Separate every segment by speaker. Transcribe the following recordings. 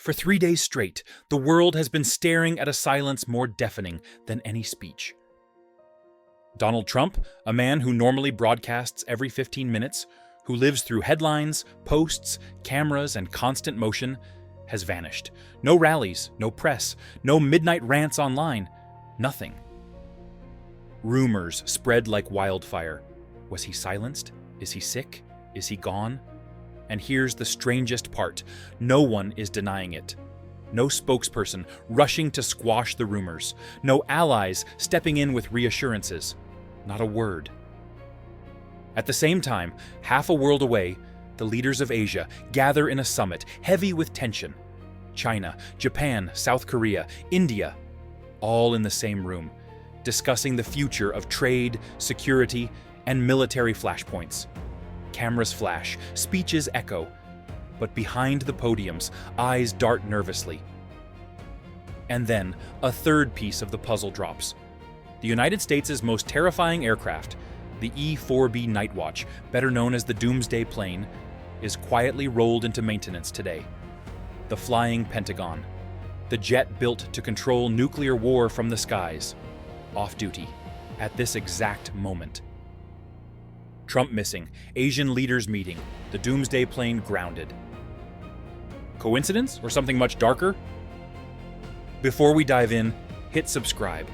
Speaker 1: For 3 days straight, the world has been staring at a silence more deafening than any speech. Donald Trump, a man who normally broadcasts every 15 minutes, who lives through headlines, posts, cameras, and constant motion, has vanished. No rallies, no press, no midnight rants online, nothing. Rumors spread like wildfire. Was he silenced? Is he sick? Is he gone? And here's the strangest part. No one is denying it. No spokesperson rushing to squash the rumors. No allies stepping in with reassurances. Not a word. At the same time, half a world away, the leaders of Asia gather in a summit heavy with tension. China, Japan, South Korea, India, all in the same room, discussing the future of trade, security, and military flashpoints. Cameras flash, speeches echo, but behind the podiums, eyes dart nervously. And then, a third piece of the puzzle drops. The United States' most terrifying aircraft, the E-4B Nightwatch, better known as the Doomsday Plane, is quietly rolled into maintenance today. The flying Pentagon, the jet built to control nuclear war from the skies, off duty at this exact moment. Trump missing, Asian leaders meeting, the Doomsday Plane grounded. Coincidence or something much darker? Before we dive in, hit subscribe,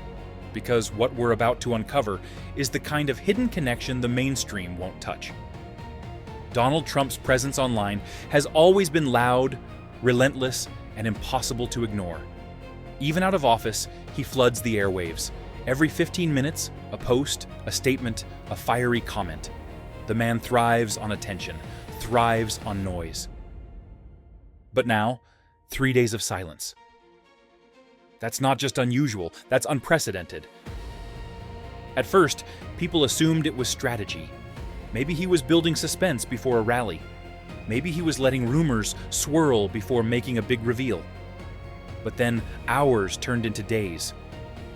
Speaker 1: because what we're about to uncover is the kind of hidden connection the mainstream won't touch. Donald Trump's presence online has always been loud, relentless, and impossible to ignore. Even out of office, he floods the airwaves. Every 15 minutes, a post, a statement, a fiery comment. The man thrives on attention, thrives on noise. But now, 3 days of silence. That's not just unusual, that's unprecedented. At first, people assumed it was strategy. Maybe he was building suspense before a rally. Maybe he was letting rumors swirl before making a big reveal. But then hours turned into days.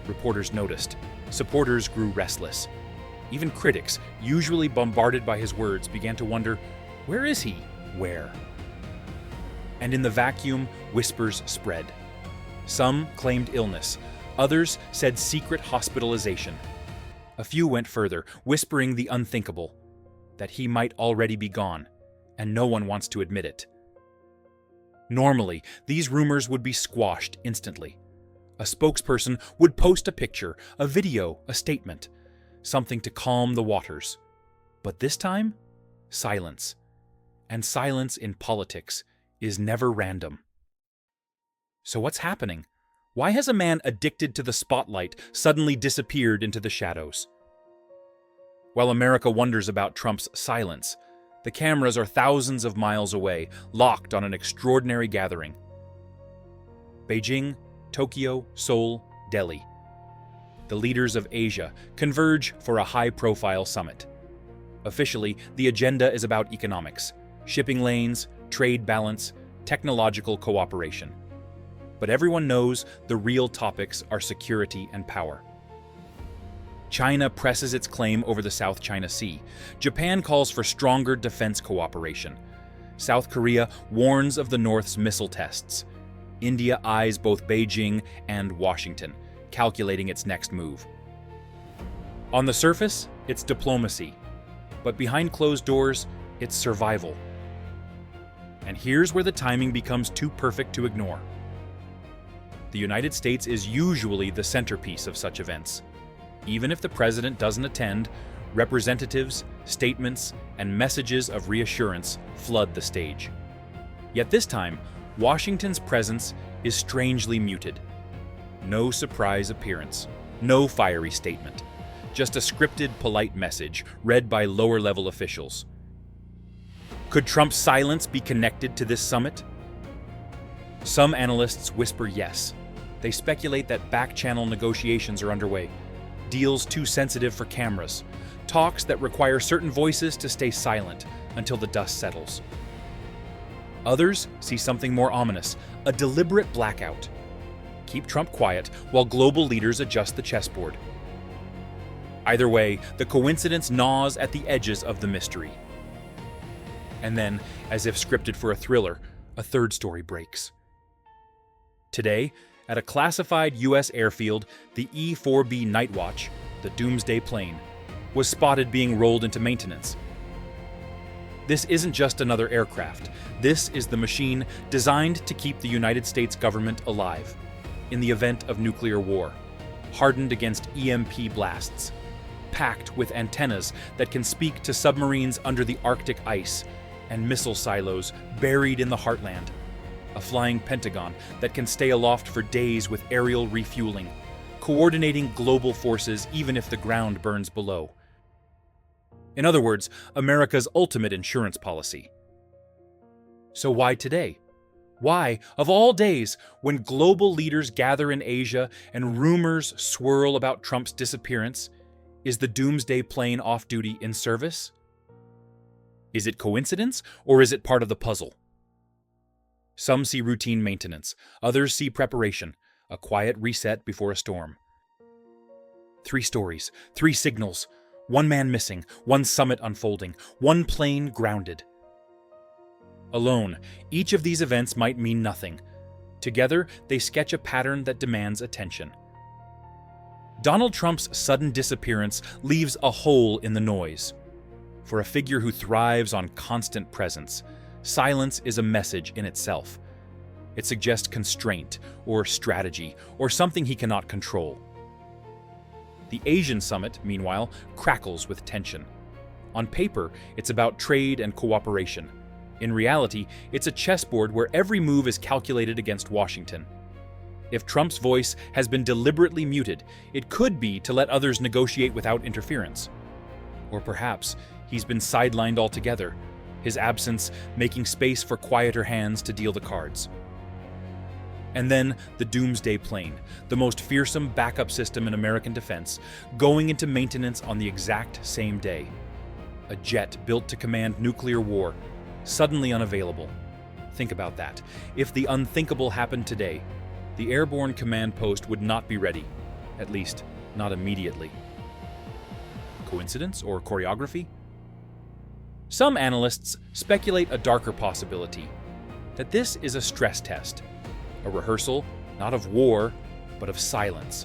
Speaker 1: Reporters noticed. Supporters grew restless. Even critics, usually bombarded by his words, began to wonder, where is he? Where? And in the vacuum, whispers spread. Some claimed illness. Others said secret hospitalization. A few went further, whispering the unthinkable, that he might already be gone, and no one wants to admit it. Normally, these rumors would be squashed instantly. A spokesperson would post a picture, a video, a statement, something to calm the waters. But this time, silence. And silence in politics is never random. So what's happening? Why has a man addicted to the spotlight suddenly disappeared into the shadows? While America wonders about Trump's silence, the cameras are thousands of miles away, locked on an extraordinary gathering. Beijing, Tokyo, Seoul, Delhi. The leaders of Asia converge for a high-profile summit. Officially, the agenda is about economics, shipping lanes, trade balance, technological cooperation. But everyone knows the real topics are security and power. China presses its claim over the South China Sea. Japan calls for stronger defense cooperation. South Korea warns of the North's missile tests. India eyes both Beijing and Washington, calculating its next move. On the surface, it's diplomacy, but behind closed doors, it's survival. And here's where the timing becomes too perfect to ignore. The United States is usually the centerpiece of such events. Even if the president doesn't attend, representatives, statements, and messages of reassurance flood the stage. Yet this time, Washington's presence is strangely muted. No surprise appearance, no fiery statement, just a scripted, polite message read by lower-level officials. Could Trump's silence be connected to this summit? Some analysts whisper yes. They speculate that back-channel negotiations are underway, deals too sensitive for cameras, talks that require certain voices to stay silent until the dust settles. Others see something more ominous, a deliberate blackout. Keep Trump quiet while global leaders adjust the chessboard. Either way, the coincidence gnaws at the edges of the mystery. And then, as if scripted for a thriller, a third story breaks. Today, at a classified U.S. airfield, the E-4B Nightwatch, the Doomsday Plane, was spotted being rolled into maintenance. This isn't just another aircraft. This is the machine designed to keep the United States government alive in the event of nuclear war, hardened against EMP blasts, packed with antennas that can speak to submarines under the Arctic ice, and missile silos buried in the heartland, a flying Pentagon that can stay aloft for days with aerial refueling, coordinating global forces even if the ground burns below. In other words, America's ultimate insurance policy. So why today? Why, of all days, when global leaders gather in Asia and rumors swirl about Trump's disappearance, is the Doomsday Plane off-duty in service? Is it coincidence, or is it part of the puzzle? Some see routine maintenance, others see preparation, a quiet reset before a storm. 3 stories, 3 signals, 1 man missing, 1 summit unfolding, 1 plane grounded. Alone, each of these events might mean nothing. Together, they sketch a pattern that demands attention. Donald Trump's sudden disappearance leaves a hole in the noise. For a figure who thrives on constant presence, silence is a message in itself. It suggests constraint, or strategy, or something he cannot control. The Asian summit, meanwhile, crackles with tension. On paper, it's about trade and cooperation. In reality, it's a chessboard where every move is calculated against Washington. If Trump's voice has been deliberately muted, it could be to let others negotiate without interference. Or perhaps he's been sidelined altogether, his absence making space for quieter hands to deal the cards. And then the Doomsday Plane, the most fearsome backup system in American defense, going into maintenance on the exact same day. A jet built to command nuclear war, suddenly unavailable. Think about that. If the unthinkable happened today, the airborne command post would not be ready, at least not immediately. Coincidence or choreography? Some analysts speculate a darker possibility, that this is a stress test, a rehearsal not of war, but of silence.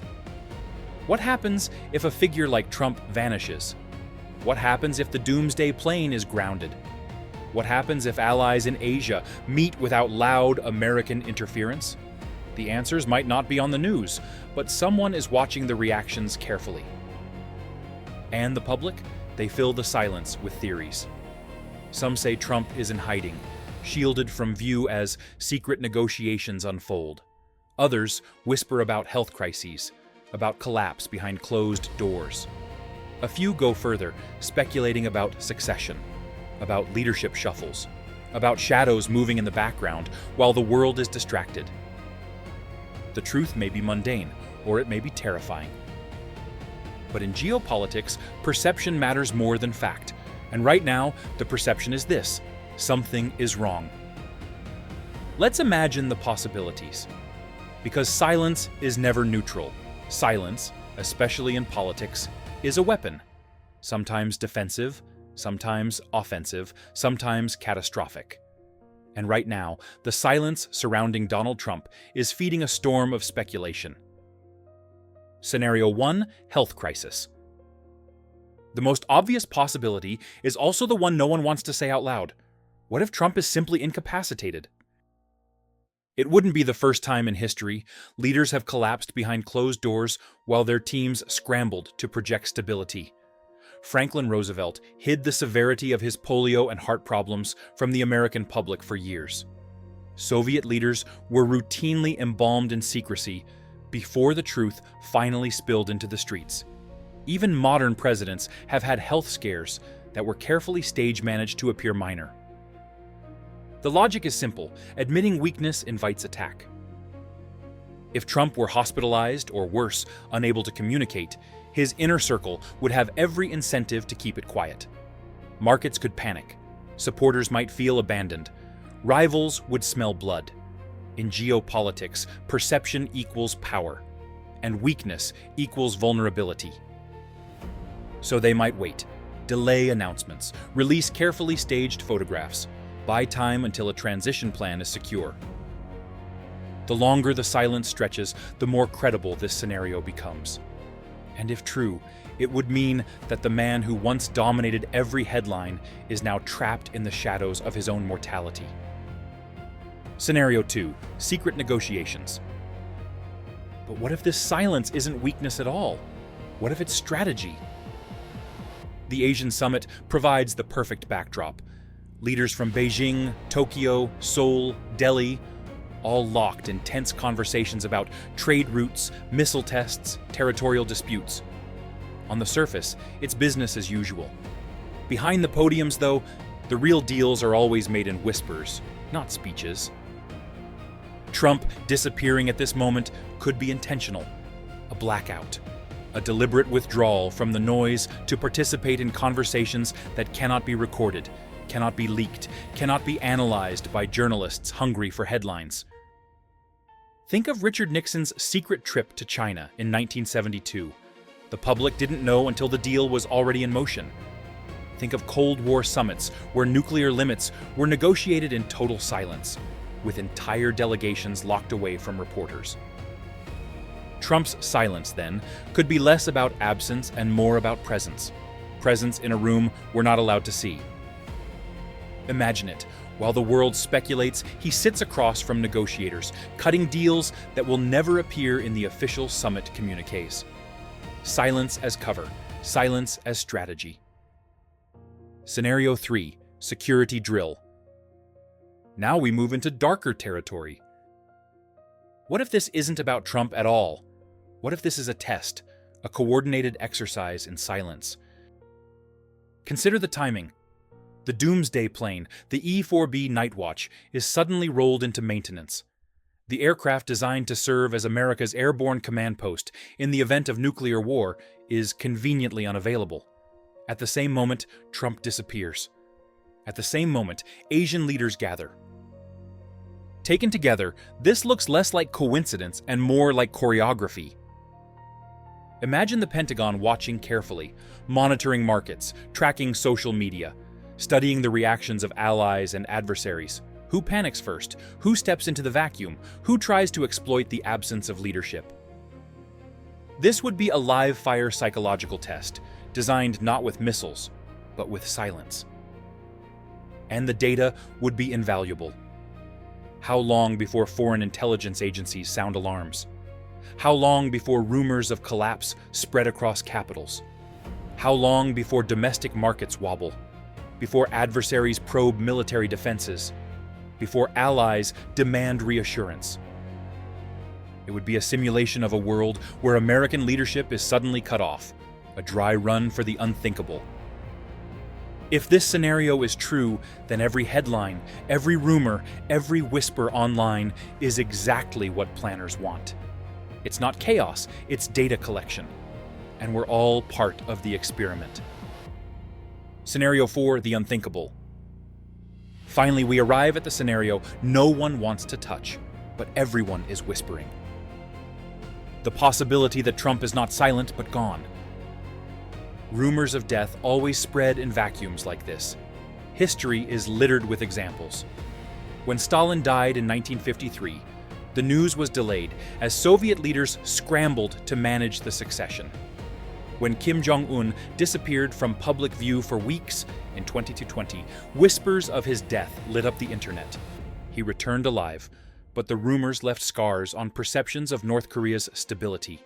Speaker 1: What happens if a figure like Trump vanishes? What happens if the Doomsday Plane is grounded? What happens if allies in Asia meet without loud American interference? The answers might not be on the news, but someone is watching the reactions carefully. And the public? They fill the silence with theories. Some say Trump is in hiding, shielded from view as secret negotiations unfold. Others whisper about health crises, about collapse behind closed doors. A few go further, speculating about succession, about leadership shuffles, about shadows moving in the background while the world is distracted. The truth may be mundane, or it may be terrifying. But in geopolitics, perception matters more than fact. And right now, the perception is this: something is wrong. Let's imagine the possibilities. Because silence is never neutral. Silence, especially in politics, is a weapon. Sometimes defensive, sometimes offensive, sometimes catastrophic. And right now, the silence surrounding Donald Trump is feeding a storm of speculation. Scenario 1, health crisis. The most obvious possibility is also the one no one wants to say out loud. What if Trump is simply incapacitated? It wouldn't be the first time in history leaders have collapsed behind closed doors while their teams scrambled to project stability. Franklin Roosevelt hid the severity of his polio and heart problems from the American public for years. Soviet leaders were routinely embalmed in secrecy before the truth finally spilled into the streets. Even modern presidents have had health scares that were carefully stage-managed to appear minor. The logic is simple: admitting weakness invites attack. If Trump were hospitalized, or worse, unable to communicate, his inner circle would have every incentive to keep it quiet. Markets could panic. Supporters might feel abandoned. Rivals would smell blood. In geopolitics, perception equals power, and weakness equals vulnerability. So they might wait, delay announcements, release carefully staged photographs, buy time until a transition plan is secure. The longer the silence stretches, the more credible this scenario becomes. And if true, it would mean that the man who once dominated every headline is now trapped in the shadows of his own mortality. Scenario 2. Secret negotiations. But what if this silence isn't weakness at all? What if it's strategy? The Asian summit provides the perfect backdrop. Leaders from Beijing, Tokyo, Seoul, Delhi, all locked in tense conversations about trade routes, missile tests, territorial disputes. On the surface, it's business as usual. Behind the podiums, though, the real deals are always made in whispers, not speeches. Trump disappearing at this moment could be intentional, a blackout, a deliberate withdrawal from the noise to participate in conversations that cannot be recorded, cannot be leaked, cannot be analyzed by journalists hungry for headlines. Think of Richard Nixon's secret trip to China in 1972. The public didn't know until the deal was already in motion. Think of Cold War summits where nuclear limits were negotiated in total silence, with entire delegations locked away from reporters. Trump's silence, then, could be less about absence and more about presence. Presence in a room we're not allowed to see. Imagine it. While the world speculates, he sits across from negotiators, cutting deals that will never appear in the official summit communiques. Silence as cover, silence as strategy. Scenario 3. Security drill. Now we move into darker territory. What if this isn't about Trump at all? What if this is a test, a coordinated exercise in silence? Consider the timing. The Doomsday Plane, the E-4B Nightwatch, is suddenly rolled into maintenance. The aircraft designed to serve as America's airborne command post in the event of nuclear war is conveniently unavailable. At the same moment, Trump disappears. At the same moment, Asian leaders gather. Taken together, this looks less like coincidence and more like choreography. Imagine the Pentagon watching carefully, monitoring markets, tracking social media, studying the reactions of allies and adversaries. Who panics first? Who steps into the vacuum? Who tries to exploit the absence of leadership? This would be a live-fire psychological test, designed not with missiles, but with silence. And the data would be invaluable. How long before foreign intelligence agencies sound alarms? How long before rumors of collapse spread across capitals? How long before domestic markets wobble? Before adversaries probe military defenses? Before allies demand reassurance? It would be a simulation of a world where American leadership is suddenly cut off, a dry run for the unthinkable. If this scenario is true, then every headline, every rumor, every whisper online is exactly what planners want. It's not chaos, it's data collection. And we're all part of the experiment. Scenario 4, the unthinkable. Finally, we arrive at the scenario no one wants to touch, but everyone is whispering. The possibility that Trump is not silent, but gone. Rumors of death always spread in vacuums like this. History is littered with examples. When Stalin died in 1953, the news was delayed as Soviet leaders scrambled to manage the succession. When Kim Jong-un disappeared from public view for weeks in 2020, whispers of his death lit up the internet. He returned alive, but the rumors left scars on perceptions of North Korea's stability.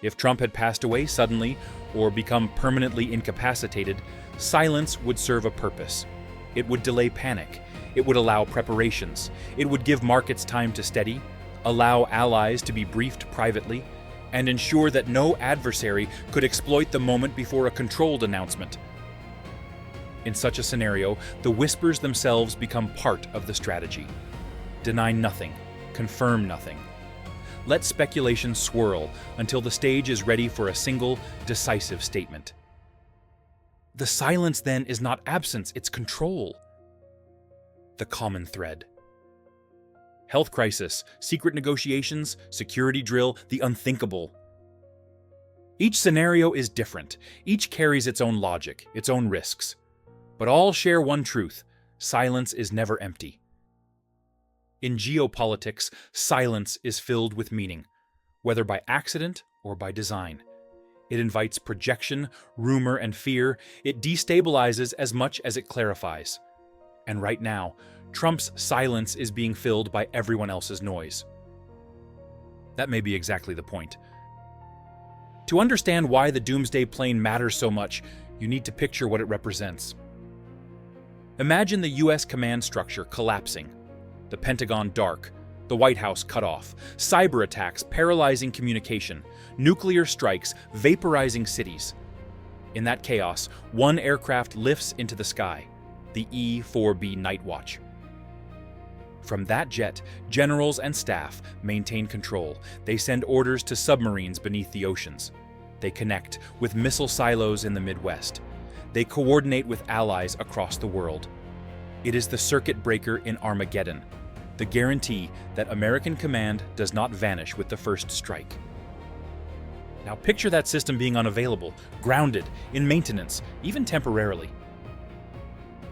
Speaker 1: If Trump had passed away suddenly or become permanently incapacitated, silence would serve a purpose. It would delay panic. It would allow preparations. It would give markets time to steady, allow allies to be briefed privately, and ensure that no adversary could exploit the moment before a controlled announcement. In such a scenario, the whispers themselves become part of the strategy. Deny nothing, confirm nothing. Let speculation swirl until the stage is ready for a single, decisive statement. The silence, then, is not absence, it's control. The common thread. Health crisis, secret negotiations, security drill, the unthinkable. Each scenario is different. Each carries its own logic, its own risks. But all share one truth: silence is never empty. In geopolitics, silence is filled with meaning, whether by accident or by design. It invites projection, rumor, and fear. It destabilizes as much as it clarifies. And right now, Trump's silence is being filled by everyone else's noise. That may be exactly the point. To understand why the Doomsday Plane matters so much, you need to picture what it represents. Imagine the U.S. command structure collapsing, the Pentagon dark, the White House cut off, cyber attacks paralyzing communication, nuclear strikes vaporizing cities. In that chaos, one aircraft lifts into the sky, the E-4B Nightwatch. From that jet, generals and staff maintain control. They send orders to submarines beneath the oceans. They connect with missile silos in the Midwest. They coordinate with allies across the world. It is the circuit breaker in Armageddon, the guarantee that American command does not vanish with the first strike. Now picture that system being unavailable, grounded, in maintenance, even temporarily.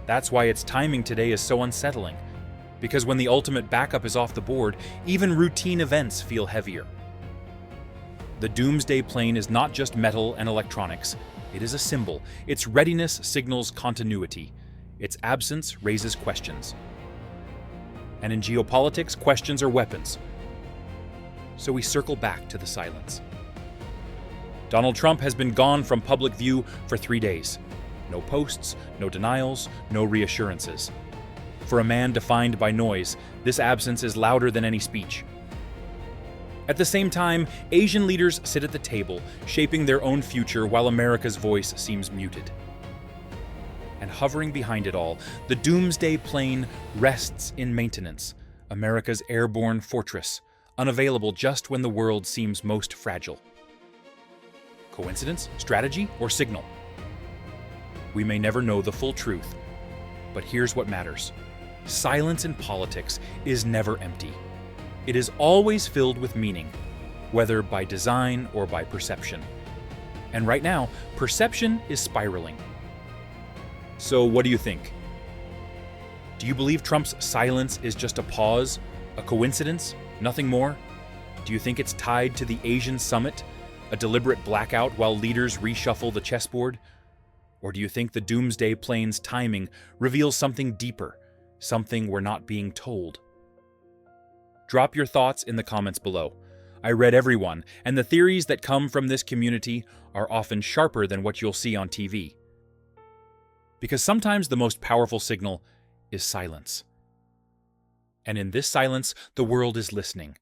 Speaker 1: That's why its timing today is so unsettling, because when the ultimate backup is off the board, even routine events feel heavier. The Doomsday Plane is not just metal and electronics, it is a symbol. Its readiness signals continuity. Its absence raises questions. And in geopolitics, questions are weapons. So we circle back to the silence. Donald Trump has been gone from public view for 3 days. No posts, no denials, no reassurances. For a man defined by noise, this absence is louder than any speech. At the same time, Asian leaders sit at the table, shaping their own future while America's voice seems muted. And hovering behind it all, the Doomsday Plane rests in maintenance, America's airborne fortress, unavailable just when the world seems most fragile. Coincidence, strategy, or signal? We may never know the full truth, but here's what matters. Silence in politics is never empty. It is always filled with meaning, whether by design or by perception. And right now, perception is spiraling. So what do you think? Do you believe Trump's silence is just a pause, a coincidence, nothing more? Do you think it's tied to the Asian summit, a deliberate blackout while leaders reshuffle the chessboard? Or do you think the Doomsday Plane's timing reveals something deeper, something we're not being told? Drop your thoughts in the comments below. I read everyone, and the theories that come from this community are often sharper than what you'll see on TV. Because sometimes the most powerful signal is silence. And in this silence, the world is listening.